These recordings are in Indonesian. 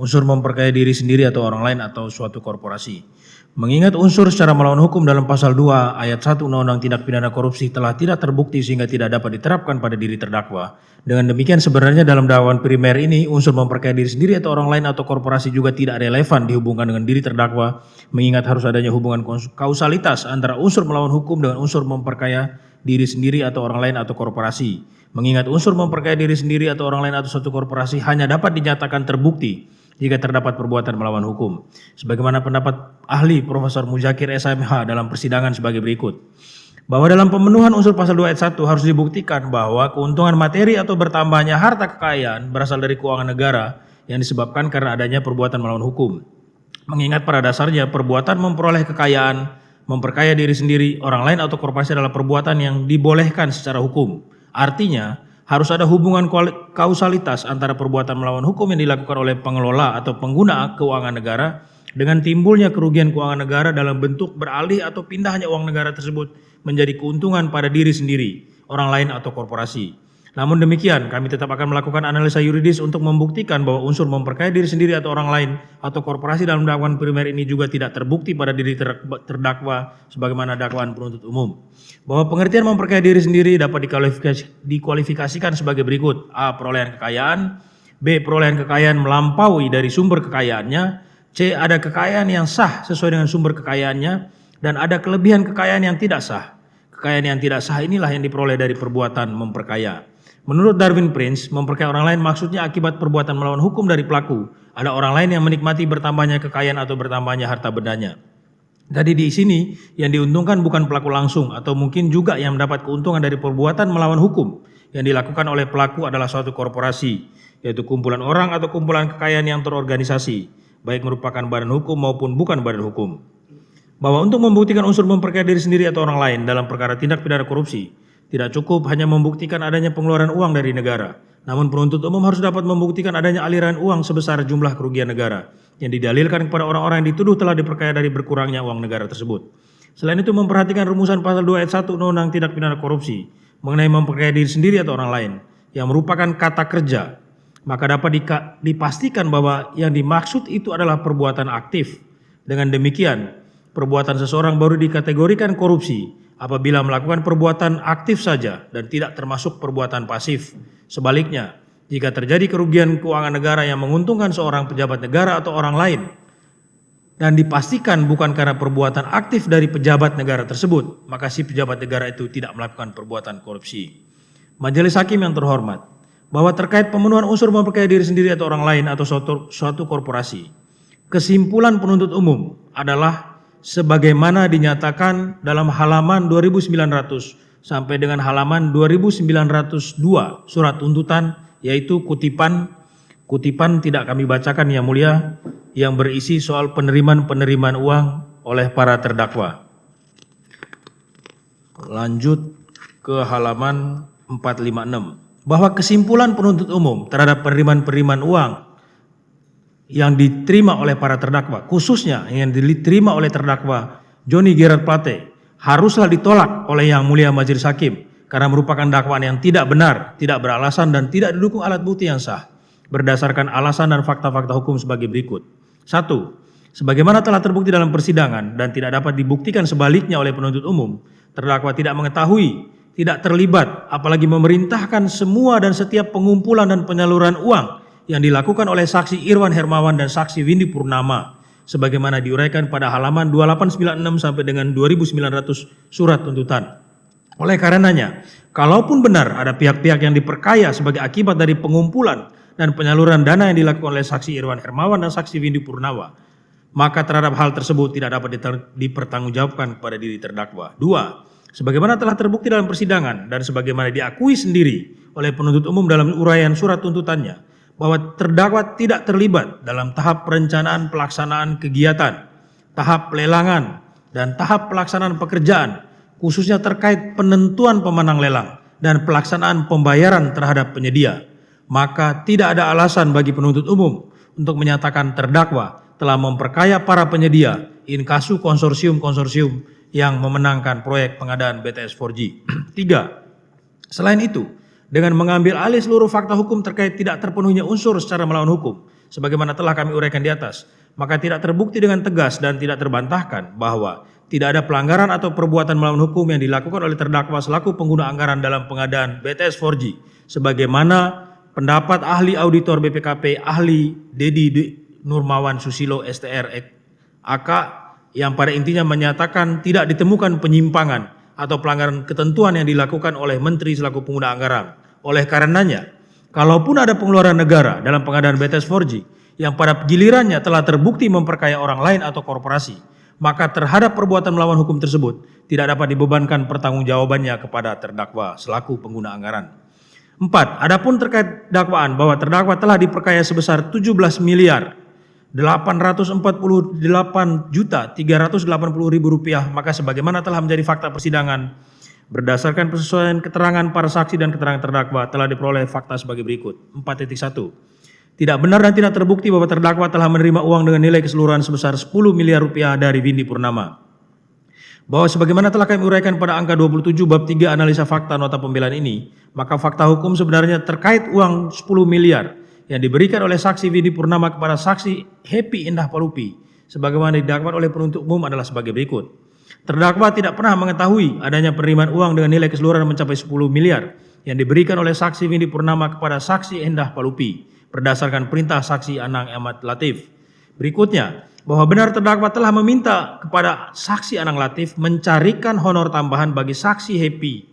unsur memperkaya diri sendiri atau orang lain atau suatu korporasi. Mengingat unsur secara melawan hukum dalam pasal 2 ayat 1 Undang-Undang Tindak Pidana Korupsi telah tidak terbukti sehingga tidak dapat diterapkan pada diri terdakwa. Dengan demikian sebenarnya dalam dakwaan primer ini unsur memperkaya diri sendiri atau orang lain atau korporasi juga tidak relevan dihubungkan dengan diri terdakwa, mengingat harus adanya hubungan kausalitas antara unsur melawan hukum dengan unsur memperkaya diri sendiri atau orang lain atau korporasi. Mengingat unsur memperkaya diri sendiri atau orang lain atau suatu korporasi hanya dapat dinyatakan terbukti jika terdapat perbuatan melawan hukum. Sebagaimana pendapat ahli Profesor Muzakir SMH dalam persidangan sebagai berikut. Bahwa dalam pemenuhan unsur pasal 2 ayat 1 harus dibuktikan bahwa keuntungan materi atau bertambahnya harta kekayaan berasal dari keuangan negara yang disebabkan karena adanya perbuatan melawan hukum. Mengingat pada dasarnya perbuatan memperoleh kekayaan, memperkaya diri sendiri, orang lain atau korporasi adalah perbuatan yang dibolehkan secara hukum. Artinya, harus ada hubungan kausalitas antara perbuatan melawan hukum yang dilakukan oleh pengelola atau pengguna keuangan negara dengan timbulnya kerugian keuangan negara dalam bentuk beralih atau pindahnya uang negara tersebut menjadi keuntungan pada diri sendiri, orang lain atau korporasi. Namun demikian, kami tetap akan melakukan analisa yuridis untuk membuktikan bahwa unsur memperkaya diri sendiri atau orang lain atau korporasi dalam dakwaan primer ini juga tidak terbukti pada diri terdakwa sebagaimana dakwaan penuntut umum. Bahwa pengertian memperkaya diri sendiri dapat dikualifikasikan sebagai berikut. A. Perolehan kekayaan. B. Perolehan kekayaan melampaui dari sumber kekayaannya. C. Ada kekayaan yang sah sesuai dengan sumber kekayaannya. Dan ada kelebihan kekayaan yang tidak sah. Kekayaan yang tidak sah inilah yang diperoleh dari perbuatan memperkaya. Menurut Darwin Prince, memperkaya orang lain maksudnya akibat perbuatan melawan hukum dari pelaku. Ada orang lain yang menikmati bertambahnya kekayaan atau bertambahnya harta bendanya. Jadi di sini yang diuntungkan bukan pelaku langsung atau mungkin juga yang mendapat keuntungan dari perbuatan melawan hukum yang dilakukan oleh pelaku adalah suatu korporasi, yaitu kumpulan orang atau kumpulan kekayaan yang terorganisasi, baik merupakan badan hukum maupun bukan badan hukum. Bahwa untuk membuktikan unsur memperkaya diri sendiri atau orang lain dalam perkara tindak pidana korupsi, tidak cukup hanya membuktikan adanya pengeluaran uang dari negara, namun penuntut umum harus dapat membuktikan adanya aliran uang sebesar jumlah kerugian negara yang didalilkan kepada orang-orang yang dituduh telah diperkaya dari berkurangnya uang negara tersebut. Selain itu memperhatikan rumusan pasal 2 ayat 1 Undang-Undang Tindak Pidana Korupsi mengenai memperkaya diri sendiri atau orang lain yang merupakan kata kerja, maka dapat dipastikan bahwa yang dimaksud itu adalah perbuatan aktif. Dengan demikian, perbuatan seseorang baru dikategorikan korupsi apabila melakukan perbuatan aktif saja dan tidak termasuk perbuatan pasif. Sebaliknya, jika terjadi kerugian keuangan negara yang menguntungkan seorang pejabat negara atau orang lain dan dipastikan bukan karena perbuatan aktif dari pejabat negara tersebut, maka si pejabat negara itu tidak melakukan perbuatan korupsi. Majelis Hakim yang terhormat, bahwa terkait pemenuhan unsur memperkaya diri sendiri atau orang lain atau suatu korporasi, kesimpulan penuntut umum adalah sebagaimana dinyatakan dalam halaman 2900 sampai dengan halaman 2902 surat tuntutan, yaitu kutipan tidak kami bacakan yang mulia, yang berisi soal penerimaan uang oleh para terdakwa. Lanjut ke halaman 456. Bahwa kesimpulan penuntut umum terhadap penerimaan uang yang diterima oleh para terdakwa, khususnya yang diterima oleh terdakwa Johnny Gerard Plate, haruslah ditolak oleh Yang Mulia Majelis Hakim karena merupakan dakwaan yang tidak benar, tidak beralasan dan tidak didukung alat bukti yang sah berdasarkan alasan dan fakta-fakta hukum sebagai berikut. 1. Sebagaimana telah terbukti dalam persidangan dan tidak dapat dibuktikan sebaliknya oleh penuntut umum, terdakwa tidak mengetahui, tidak terlibat, apalagi memerintahkan semua dan setiap pengumpulan dan penyaluran uang yang dilakukan oleh saksi Irwan Hermawan dan saksi Windy Purnama sebagaimana diuraikan pada halaman 2896 sampai dengan 2900 surat tuntutan. Oleh karenanya, kalaupun benar ada pihak-pihak yang diperkaya sebagai akibat dari pengumpulan dan penyaluran dana yang dilakukan oleh saksi Irwan Hermawan dan saksi Windy Purnama, maka terhadap hal tersebut tidak dapat dipertanggungjawabkan kepada diri terdakwa. 2. Sebagaimana telah terbukti dalam persidangan dan sebagaimana diakui sendiri oleh penuntut umum dalam uraian surat tuntutannya, bahwa terdakwa tidak terlibat dalam tahap perencanaan pelaksanaan kegiatan, tahap pelelangan, dan tahap pelaksanaan pekerjaan, khususnya terkait penentuan pemenang lelang dan pelaksanaan pembayaran terhadap penyedia, maka tidak ada alasan bagi penuntut umum untuk menyatakan terdakwa telah memperkaya para penyedia in casu konsorsium-konsorsium yang memenangkan proyek pengadaan BTS 4G. 3. Selain itu, dengan mengambil alih seluruh fakta hukum terkait tidak terpenuhnya unsur secara melawan hukum, sebagaimana telah kami uraikan di atas, maka tidak terbukti dengan tegas dan tidak terbantahkan bahwa tidak ada pelanggaran atau perbuatan melawan hukum yang dilakukan oleh terdakwa selaku pengguna anggaran dalam pengadaan BTS 4G, sebagaimana pendapat ahli auditor BPKP ahli Dedi Nurmawan Susilo STR AK yang pada intinya menyatakan tidak ditemukan penyimpangan atau pelanggaran ketentuan yang dilakukan oleh menteri selaku pengguna anggaran. Oleh karenanya, kalaupun ada pengeluaran negara dalam pengadaan BTS 4G yang pada gilirannya telah terbukti memperkaya orang lain atau korporasi, maka terhadap perbuatan melawan hukum tersebut tidak dapat dibebankan pertanggungjawabannya kepada terdakwa selaku pengguna anggaran. 4. Adapun terkait dakwaan bahwa terdakwa telah diperkaya sebesar 17 miliar 848 juta 380 ribu rupiah, maka sebagaimana telah menjadi fakta persidangan berdasarkan persesuaian keterangan para saksi dan keterangan terdakwa telah diperoleh fakta sebagai berikut. 4.1. Tidak benar dan tidak terbukti bahwa terdakwa telah menerima uang dengan nilai keseluruhan sebesar 10 miliar rupiah dari Windy Purnama. Bahwa sebagaimana telah kami uraikan pada angka 27 bab 3 analisa fakta nota pembelaan ini, maka fakta hukum sebenarnya terkait uang 10 miliar yang diberikan oleh saksi Windy Purnama kepada saksi Happy Indah Palupi sebagaimana didakwakan oleh penuntut umum adalah sebagai berikut. Terdakwa tidak pernah mengetahui adanya penerimaan uang dengan nilai keseluruhan mencapai 10 miliar yang diberikan oleh saksi Windy Purnama kepada saksi Indah Palupi berdasarkan perintah saksi Anang Ahmad Latif. Berikutnya, bahwa benar terdakwa telah meminta kepada saksi Anang Latif mencarikan honor tambahan bagi saksi Happy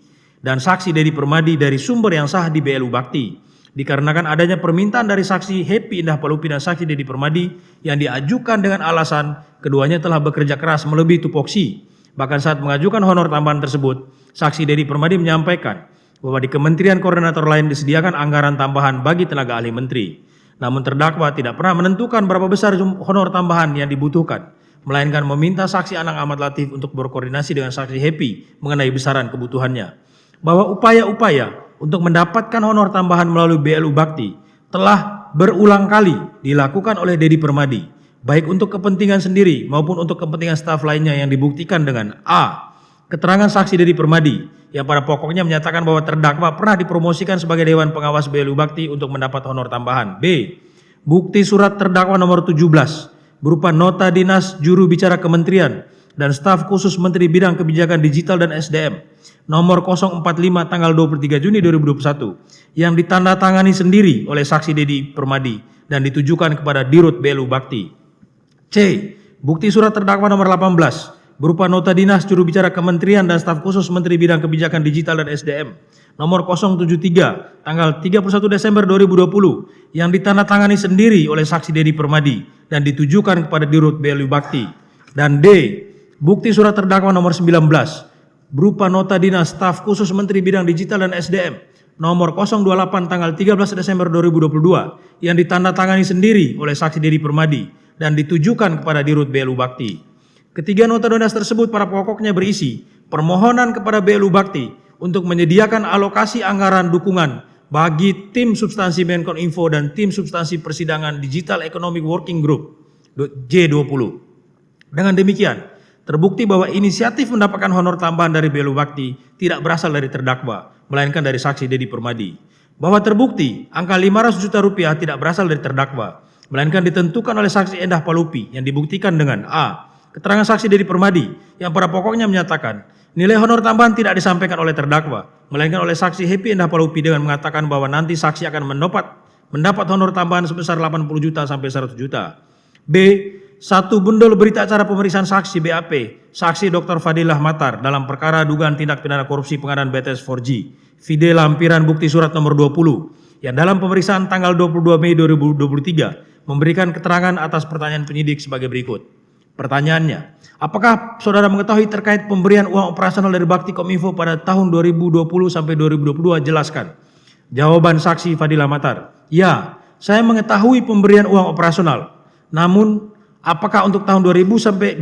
dan saksi Dedi Permadi dari sumber yang sah di BLU Bakti. Dikarenakan adanya permintaan dari saksi Happy Indah Palupi dan saksi Dedi Permadi yang diajukan dengan alasan keduanya telah bekerja keras melebihi tupoksi. Bahkan saat mengajukan honor tambahan tersebut, saksi Dedi Permadi menyampaikan bahwa di kementerian koordinator lain disediakan anggaran tambahan bagi tenaga ahli menteri. Namun terdakwa tidak pernah menentukan berapa besar honor tambahan yang dibutuhkan, melainkan meminta saksi Anang Ahmad Latif untuk berkoordinasi dengan saksi Happy mengenai besaran kebutuhannya. Bahwa upaya-upaya untuk mendapatkan honor tambahan melalui BLU Bakti telah berulang kali dilakukan oleh Dedi Permadi, baik untuk kepentingan sendiri maupun untuk kepentingan staf lainnya yang dibuktikan dengan A. Keterangan saksi Dedi Permadi yang pada pokoknya menyatakan bahwa terdakwa pernah dipromosikan sebagai Dewan Pengawas BLU Bakti untuk mendapat honor tambahan. B. Bukti surat terdakwa nomor 17 berupa nota dinas juru bicara kementerian dan staf khusus Menteri Bidang Kebijakan Digital dan SDM nomor 045 tanggal 23 Juni 2021 yang ditandatangani sendiri oleh saksi Dedi Permadi dan ditujukan kepada Dirut BLU Bakti. C. Bukti surat terdakwa nomor 18 berupa nota dinas juru bicara kementerian dan staf khusus Menteri Bidang Kebijakan Digital dan SDM nomor 073 tanggal 31 Desember 2020 yang ditandatangani sendiri oleh saksi Dedi Permadi dan ditujukan kepada Dirut BLU Bakti. Dan D. Bukti surat terdakwa nomor 19 berupa nota dinas staf khusus Menteri Bidang Digital dan SDM nomor 028 tanggal 13 Desember 2022 yang ditandatangani sendiri oleh saksi Dedi Permadi dan ditujukan kepada Dirut BLU Bakti. Ketiga nota dinas tersebut pada pokoknya berisi permohonan kepada BLU Bakti untuk menyediakan alokasi anggaran dukungan bagi tim substansi Menkominfo dan tim substansi persidangan Digital Economic Working Group J20. Dengan demikian, terbukti bahwa inisiatif mendapatkan honor tambahan dari BLU Bakti tidak berasal dari terdakwa, melainkan dari saksi Dedi Permadi. Bahwa terbukti angka 500 juta rupiah tidak berasal dari terdakwa, melainkan ditentukan oleh saksi Indah Palupi yang dibuktikan dengan A. Keterangan saksi Dedi Permadi yang pada pokoknya menyatakan nilai honor tambahan tidak disampaikan oleh terdakwa, melainkan oleh saksi Happy Indah Palupi dengan mengatakan bahwa nanti saksi akan mendapat honor tambahan sebesar 80 juta sampai 100 juta. B. Satu bundel berita acara pemeriksaan saksi BAP, saksi Dr. Fadilah Matar dalam perkara dugaan tindak pidana korupsi pengadaan BTS 4G, vide lampiran bukti surat nomor 20 yang dalam pemeriksaan tanggal 22 Mei 2023 memberikan keterangan atas pertanyaan penyidik sebagai berikut. Pertanyaannya, apakah saudara mengetahui terkait pemberian uang operasional dari Bakti Kominfo pada tahun 2020 sampai 2022? Jelaskan. Jawaban saksi Fadilah Matar, ya, saya mengetahui pemberian uang operasional. Namun, apakah untuk tahun 2020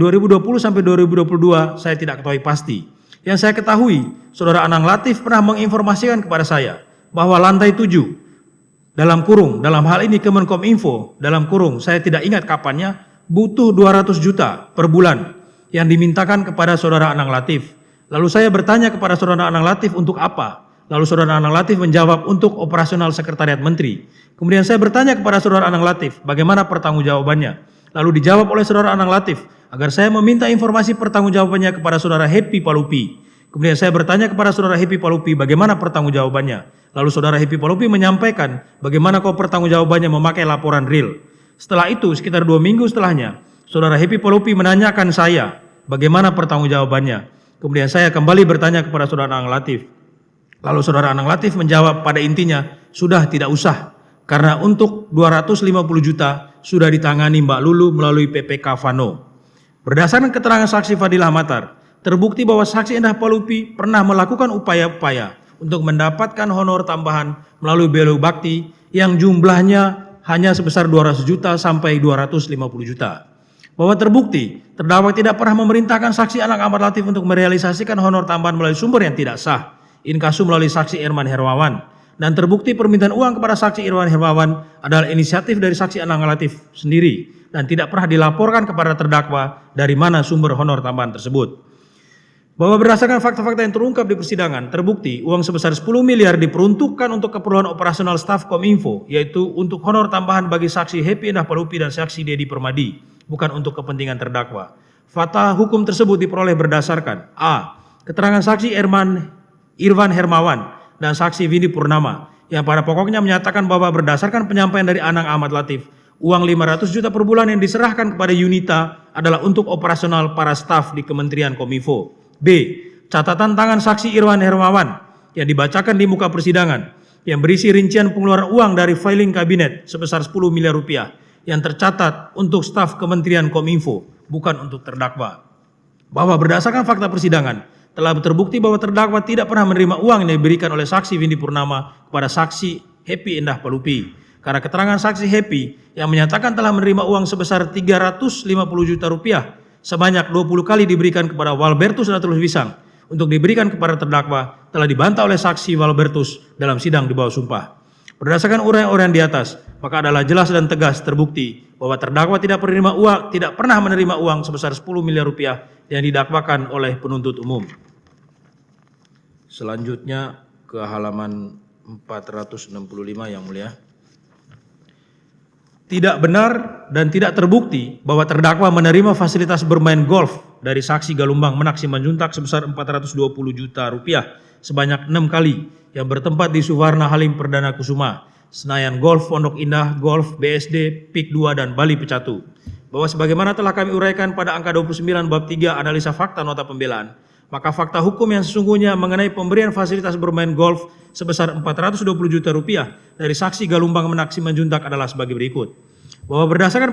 sampai 2022 saya tidak ketahui pasti. Yang saya ketahui, saudara Anang Latif pernah menginformasikan kepada saya bahwa lantai 7 dalam hal ini Kemenkominfo dalam kurung, saya tidak ingat kapannya, butuh 200 juta per bulan yang dimintakan kepada saudara Anang Latif. Lalu saya bertanya kepada saudara Anang Latif untuk apa? Lalu Saudara Anang Latif menjawab untuk operasional Sekretariat Menteri. Kemudian saya bertanya kepada Saudara Anang Latif, bagaimana pertanggungjawabannya? Lalu dijawab oleh Saudara Anang Latif agar saya meminta informasi pertanggungjawabannya kepada Saudara Happy Palupi. Kemudian saya bertanya kepada Saudara Happy Palupi bagaimana pertanggungjawabannya. Lalu Saudara Happy Palupi menyampaikan bagaimana kau pertanggungjawabannya memakai laporan real. Setelah itu sekitar 2 minggu setelahnya, Saudara Happy Palupi menanyakan saya bagaimana pertanggungjawabannya. Kemudian saya kembali bertanya kepada Saudara Anang Latif. Lalu Saudara Anang Latif menjawab pada intinya, sudah tidak usah. Karena untuk 250 juta sudah ditangani Mbak Lulu melalui PPK Fano. Berdasarkan keterangan saksi Fadilah Matar, terbukti bahwa saksi Endah Palupi pernah melakukan upaya-upaya untuk mendapatkan honor tambahan melalui belu bakti yang jumlahnya hanya sebesar 200 juta sampai 250 juta. Bahwa terbukti terdakwa tidak pernah memerintahkan saksi Anang Ahmad Latif untuk merealisasikan honor tambahan melalui sumber yang tidak sah, inkasu melalui saksi Irman Hermawan, dan terbukti permintaan uang kepada saksi Irman Hermawan adalah inisiatif dari saksi Anang Latif sendiri dan tidak pernah dilaporkan kepada terdakwa dari mana sumber honor tambahan tersebut. Bahwa berdasarkan fakta-fakta yang terungkap di persidangan, terbukti uang sebesar 10 miliar diperuntukkan untuk keperluan operasional staf Kominfo, yaitu untuk honor tambahan bagi saksi Happy Endah Palupi dan saksi Dedi Permadi, bukan untuk kepentingan terdakwa. Fakta hukum tersebut diperoleh berdasarkan a. Keterangan saksi Irwan Hermawan dan saksi Vindi Purnama yang pada pokoknya menyatakan bahwa berdasarkan penyampaian dari Anang Ahmad Latif, uang 500 juta per bulan yang diserahkan kepada Yunita adalah untuk operasional para staf di Kementerian Kominfo. B. Catatan tangan saksi Irwan Hermawan yang dibacakan di muka persidangan yang berisi rincian pengeluaran uang dari filing kabinet sebesar 10 miliar rupiah yang tercatat untuk staf Kementerian Kominfo, bukan untuk terdakwa. Bahwa berdasarkan fakta persidangan, telah terbukti bahwa terdakwa tidak pernah menerima uang yang diberikan oleh saksi Vindi Purnama kepada saksi Happy Endah Palupi. Karena keterangan saksi Happy yang menyatakan telah menerima uang sebesar 350 juta rupiah sebanyak 20 kali diberikan kepada Walbertus Natulus Wisang untuk diberikan kepada terdakwa telah dibantah oleh saksi Walbertus dalam sidang di bawah sumpah. Berdasarkan uraian-uraian di atas, maka adalah jelas dan tegas terbukti bahwa terdakwa tidak pernah menerima uang sebesar 10 miliar rupiah yang didakwakan oleh penuntut umum. Selanjutnya ke halaman 465 yang mulia. Tidak benar dan tidak terbukti bahwa terdakwa menerima fasilitas bermain golf dari saksi Galumbang Menak Simanjuntak sebesar 420 juta rupiah sebanyak 6 kali yang bertempat di Suwarna Halim Perdana Kusuma, Senayan Golf, Pondok Indah Golf, BSD, PIK 2 dan Bali Pecatu. Bahwa sebagaimana telah kami uraikan pada angka 29 bab 3 analisa fakta nota pembelaan, maka fakta hukum yang sesungguhnya mengenai pemberian fasilitas bermain golf sebesar 420 juta rupiah dari saksi Galumbang Menak Simanjuntak adalah sebagai berikut. Bahwa berdasarkan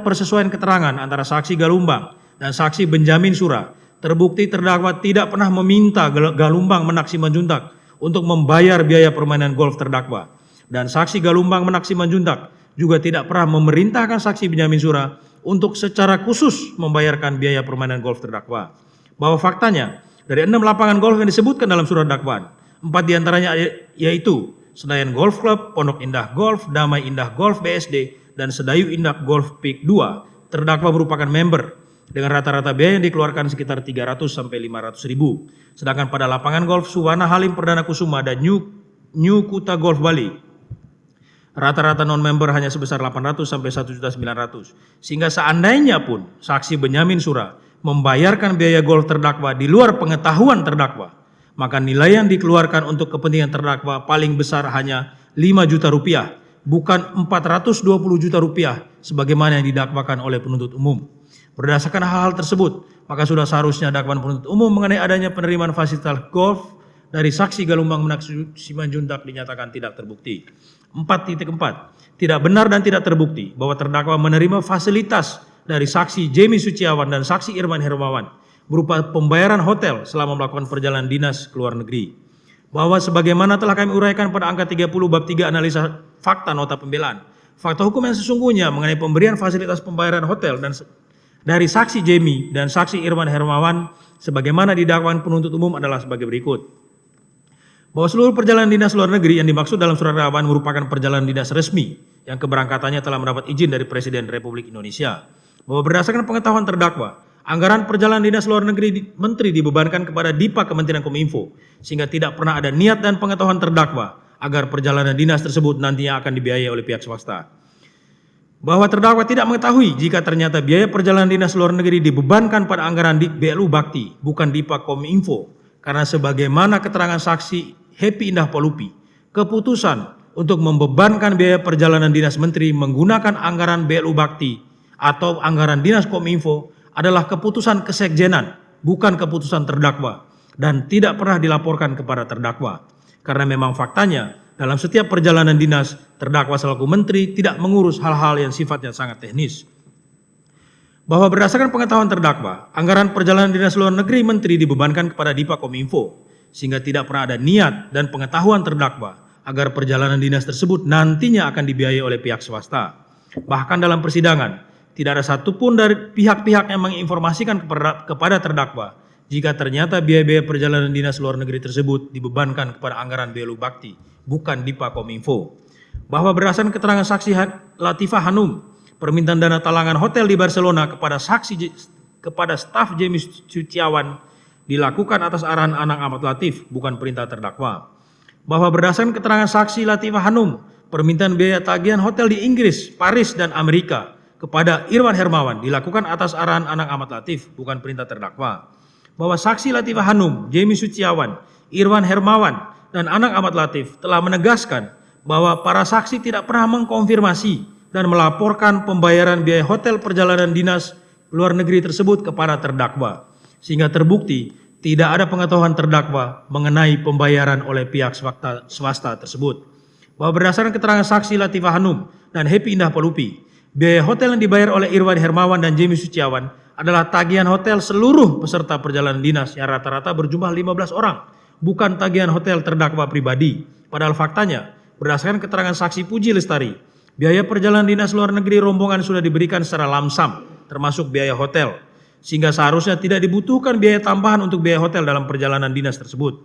persesuaian keterangan antara saksi Galumbang dan saksi Benjamin Sura, terbukti terdakwa tidak pernah meminta Galumbang Menak Simanjuntak untuk membayar biaya permainan golf terdakwa. Dan saksi Galumbang Menak Simanjuntak juga tidak pernah memerintahkan saksi Benjamin Sura untuk secara khusus membayarkan biaya permainan golf terdakwa. Bahwa faktanya dari 6 lapangan golf yang disebutkan dalam surat dakwaan, 4 diantaranya yaitu Senayan Golf Club, Pondok Indah Golf, Damai Indah Golf BSD, dan Sedayu Indah Golf PIK 2, terdakwa merupakan member dengan rata-rata biaya yang dikeluarkan sekitar 300 sampai 500 ribu. Sedangkan pada lapangan golf Suwarna Halim Perdana Kusuma dan New Kuta Golf Bali, rata-rata non-member hanya sebesar 800 sampai 1.900.000. Sehingga seandainya pun saksi Benyamin Sura membayarkan biaya golf terdakwa di luar pengetahuan terdakwa, maka nilai yang dikeluarkan untuk kepentingan terdakwa paling besar hanya 5 juta rupiah, bukan 420 juta rupiah sebagaimana yang didakwakan oleh penuntut umum. Berdasarkan hal-hal tersebut, maka sudah seharusnya dakwaan penuntut umum mengenai adanya penerimaan fasilitas golf dari saksi Galumbang Menak Simanjuntak dinyatakan tidak terbukti. 4.4. Tidak benar dan tidak terbukti bahwa terdakwa menerima fasilitas dari saksi Jamie Suciawan dan saksi Irman Hermawan berupa pembayaran hotel selama melakukan perjalanan dinas ke luar negeri. Bahwa sebagaimana telah kami uraikan pada angka 30 bab 3 analisa fakta nota pembelaan, fakta hukum yang sesungguhnya mengenai pemberian fasilitas pembayaran hotel dan dari saksi Jamie dan saksi Irman Hermawan sebagaimana didakwakan penuntut umum adalah sebagai berikut. Bahwa seluruh perjalanan dinas luar negeri yang dimaksud dalam surat dakwaan merupakan perjalanan dinas resmi yang keberangkatannya telah mendapat izin dari Presiden Republik Indonesia. Bahwa berdasarkan pengetahuan terdakwa, Anggaran perjalanan dinas luar negeri menteri dibebankan kepada Dipa Kementerian Kominfo, sehingga tidak pernah ada niat dan pengetahuan terdakwa agar perjalanan dinas tersebut nantinya akan dibiayai oleh pihak swasta. Bahwa terdakwa tidak mengetahui jika ternyata biaya perjalanan dinas luar negeri dibebankan pada anggaran BLU Bakti, bukan Dipa Kominfo, karena sebagaimana keterangan saksi Happy Indah Palupi, keputusan untuk membebankan biaya perjalanan dinas menteri menggunakan anggaran BLU Bakti atau anggaran dinas Kominfo adalah keputusan kesekjenan, bukan keputusan terdakwa, dan tidak pernah dilaporkan kepada terdakwa. Karena memang faktanya, dalam setiap perjalanan dinas, terdakwa selaku menteri tidak mengurus hal-hal yang sifatnya sangat teknis. Bahwa berdasarkan pengetahuan terdakwa, anggaran perjalanan dinas luar negeri menteri dibebankan kepada Dipa Kominfo, sehingga tidak pernah ada niat dan pengetahuan terdakwa agar perjalanan dinas tersebut nantinya akan dibiayai oleh pihak swasta. Bahkan dalam persidangan, tidak ada satupun dari pihak-pihak yang menginformasikan kepada terdakwa jika ternyata biaya-biaya perjalanan dinas luar negeri tersebut dibebankan kepada anggaran BLU Bakti, bukan Dipa Kominfo. Bahwa berdasarkan keterangan saksi Latifah Hanum, permintaan dana talangan hotel di Barcelona kepada staf James Sutiawan dilakukan atas arahan Anang Ahmad Latif, bukan perintah terdakwa. Bahwa berdasarkan keterangan saksi Latifah Hanum, permintaan biaya tagihan hotel di Inggris, Paris, dan Amerika kepada Irwan Hermawan dilakukan atas arahan Anang Ahmad Latif, bukan perintah terdakwa. Bahwa saksi Latifah Hanum, Jamie Sutiawan, Irwan Hermawan, dan Anang Ahmad Latif telah menegaskan bahwa para saksi tidak pernah mengkonfirmasi dan melaporkan pembayaran biaya hotel perjalanan dinas luar negeri tersebut kepada terdakwa, sehingga terbukti tidak ada pengetahuan terdakwa mengenai pembayaran oleh pihak swasta tersebut. Bahwa berdasarkan keterangan saksi Latifah Hanum dan Happy Indah Palupi, biaya hotel yang dibayar oleh Irwan Hermawan dan Jamie Sutiawan adalah tagihan hotel seluruh peserta perjalanan dinas yang rata-rata berjumlah 15 orang, bukan tagihan hotel terdakwa pribadi. Padahal faktanya, berdasarkan keterangan saksi Puji Lestari, biaya perjalanan dinas luar negeri rombongan sudah diberikan secara lamsam, termasuk biaya hotel, sehingga seharusnya tidak dibutuhkan biaya tambahan untuk biaya hotel dalam perjalanan dinas tersebut.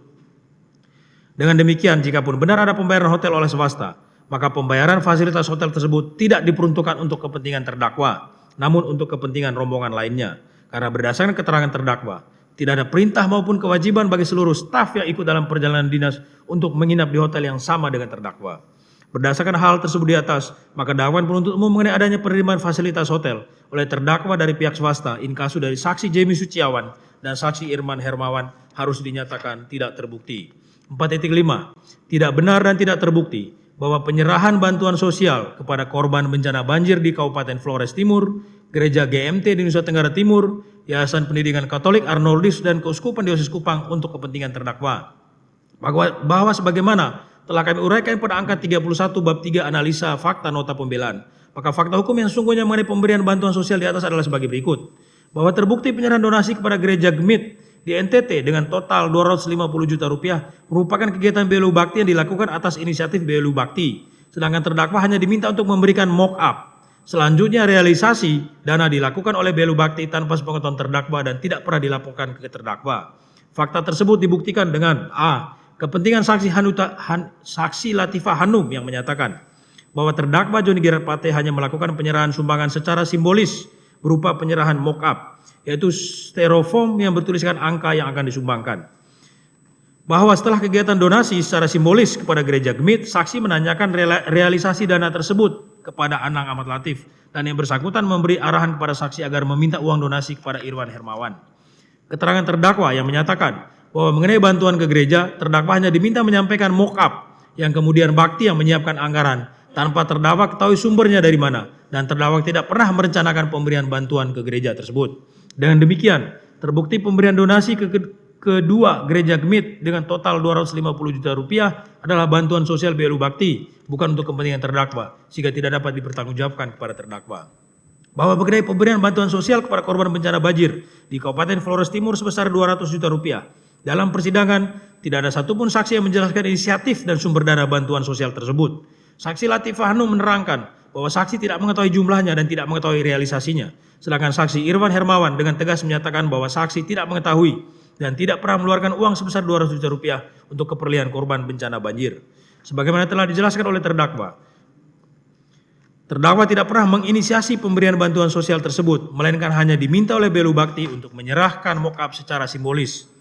Dengan demikian, jikapun benar ada pembayaran hotel oleh swasta, maka pembayaran fasilitas hotel tersebut tidak diperuntukkan untuk kepentingan terdakwa, namun untuk kepentingan rombongan lainnya. Karena berdasarkan keterangan terdakwa, tidak ada perintah maupun kewajiban bagi seluruh staf yang ikut dalam perjalanan dinas untuk menginap di hotel yang sama dengan terdakwa. Berdasarkan hal tersebut di atas, maka dakwaan penuntut umum mengenai adanya penerimaan fasilitas hotel oleh terdakwa dari pihak swasta inkasu dari saksi Jamie Sutiawan dan saksi Irwan Hermawan harus dinyatakan tidak terbukti. 4.5. Tidak benar dan tidak terbukti bahwa penyerahan bantuan sosial kepada korban bencana banjir di Kabupaten Flores Timur, Gereja GMT di Nusa Tenggara Timur, Yayasan Pendidikan Katolik Arnoldus, dan Keuskupan Diosis Kupang untuk kepentingan terdakwa. Bahwa sebagaimana telah kami uraikan pada angka 31 bab 3 analisa fakta nota pembelaan, maka fakta hukum yang sungguhnya mengenai pemberian bantuan sosial di atas adalah sebagai berikut. Bahwa terbukti penyerahan donasi kepada Gereja GMIT di NTT dengan total 250 juta rupiah merupakan kegiatan BLU Bakti yang dilakukan atas inisiatif BLU Bakti. Sedangkan terdakwa hanya diminta untuk memberikan mock up. Selanjutnya realisasi dana dilakukan oleh BLU Bakti tanpa sepengetahuan terdakwa dan tidak pernah dilaporkan ke terdakwa. Fakta tersebut dibuktikan dengan A. Kepentingan saksi Latifah Hanum yang menyatakan bahwa terdakwa Joni Gerard Plate hanya melakukan penyerahan sumbangan secara simbolis berupa penyerahan mock up, yaitu styrofoam yang bertuliskan angka yang akan disumbangkan. Bahwa setelah kegiatan donasi secara simbolis kepada Gereja GMIT, saksi menanyakan realisasi dana tersebut kepada Anang Ahmad Latif dan yang bersangkutan memberi arahan kepada saksi agar meminta uang donasi kepada Irwan Hermawan. Keterangan terdakwa yang menyatakan bahwa mengenai bantuan ke gereja, terdakwa hanya diminta menyampaikan mock up yang kemudian Bakti yang menyiapkan anggaran tanpa terdakwa ketahui sumbernya dari mana dan terdakwa tidak pernah merencanakan pemberian bantuan ke gereja tersebut. Dengan demikian, terbukti pemberian donasi ke kedua Gereja GMIT dengan total 250 juta rupiah adalah bantuan sosial BLU Bakti, bukan untuk kepentingan terdakwa, sehingga tidak dapat dipertanggungjawabkan kepada terdakwa. Bahwa mengenai pemberian bantuan sosial kepada korban bencana banjir di Kabupaten Flores Timur sebesar 200 juta rupiah. Dalam persidangan, tidak ada satupun saksi yang menjelaskan inisiatif dan sumber dana bantuan sosial tersebut. Saksi Latifah Hanum menerangkan bahwa saksi tidak mengetahui jumlahnya dan tidak mengetahui realisasinya. Sedangkan saksi Irwan Hermawan dengan tegas menyatakan bahwa saksi tidak mengetahui dan tidak pernah mengeluarkan uang sebesar 200 juta rupiah untuk keperluan korban bencana banjir. Sebagaimana telah dijelaskan oleh terdakwa, Terdakwa tidak pernah menginisiasi pemberian bantuan sosial tersebut, melainkan hanya diminta oleh Belu Bakti untuk menyerahkan mock-up secara simbolis.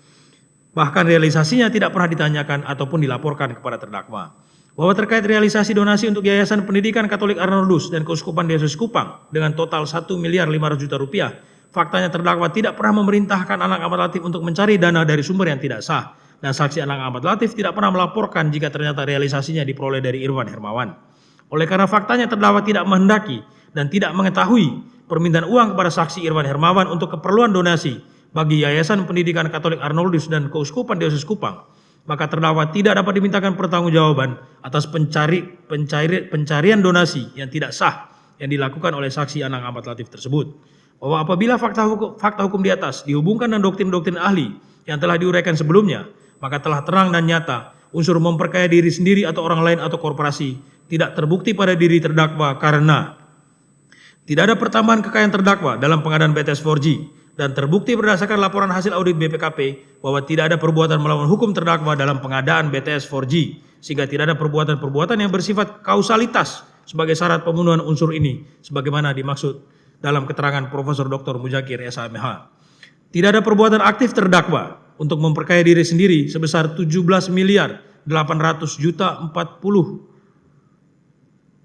Bahkan realisasinya tidak pernah ditanyakan ataupun dilaporkan kepada terdakwa. Bahwa terkait realisasi donasi untuk Yayasan Pendidikan Katolik Arnoldus dan Keuskupan Diocese Kupang dengan total 1.500.000.000 rupiah, faktanya terdakwa tidak pernah memerintahkan anak Ahmad Latif untuk mencari dana dari sumber yang tidak sah, dan saksi anak Ahmad Latif tidak pernah melaporkan jika ternyata realisasinya diperoleh dari Irwan Hermawan. Oleh karena faktanya terdakwa tidak menghendaki dan tidak mengetahui permintaan uang kepada saksi Irwan Hermawan untuk keperluan donasi bagi Yayasan Pendidikan Katolik Arnoldus dan Keuskupan Diocese Kupang, maka terdakwa tidak dapat dimintakan pertanggungjawaban atas pencarian donasi yang tidak sah yang dilakukan oleh saksi anak Ahmad Latif tersebut. Bahwa apabila fakta hukum di atas dihubungkan dengan doktrin-doktrin ahli yang telah diuraikan sebelumnya, maka telah terang dan nyata unsur memperkaya diri sendiri atau orang lain atau korporasi tidak terbukti pada diri terdakwa karena tidak ada pertambahan kekayaan terdakwa dalam pengadaan BTS 4G, dan terbukti berdasarkan laporan hasil audit BPKP bahwa tidak ada perbuatan melawan hukum terdakwa dalam pengadaan BTS 4G, sehingga tidak ada perbuatan-perbuatan yang bersifat kausalitas sebagai syarat pemenuhan unsur ini, sebagaimana dimaksud dalam keterangan Profesor Dr. Muzakir SHMH. Tidak ada perbuatan aktif terdakwa untuk memperkaya diri sendiri sebesar 17.800.040.000.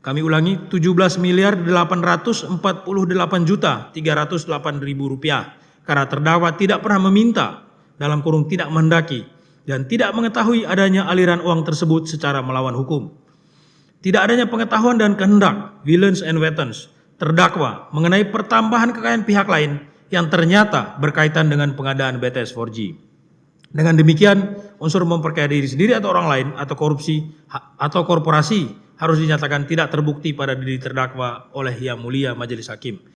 Kami ulangi, 17.848.308.000 rupiah, karena terdakwa tidak pernah meminta, dalam kurung tidak menghendaki, dan tidak mengetahui adanya aliran uang tersebut secara melawan hukum. Tidak adanya pengetahuan dan kehendak, willens and wettens, terdakwa mengenai pertambahan kekayaan pihak lain yang ternyata berkaitan dengan pengadaan BTS 4G. Dengan demikian, unsur memperkaya diri sendiri atau orang lain atau korupsi atau korporasi harus dinyatakan tidak terbukti pada diri terdakwa oleh Yang Mulia Majelis Hakim.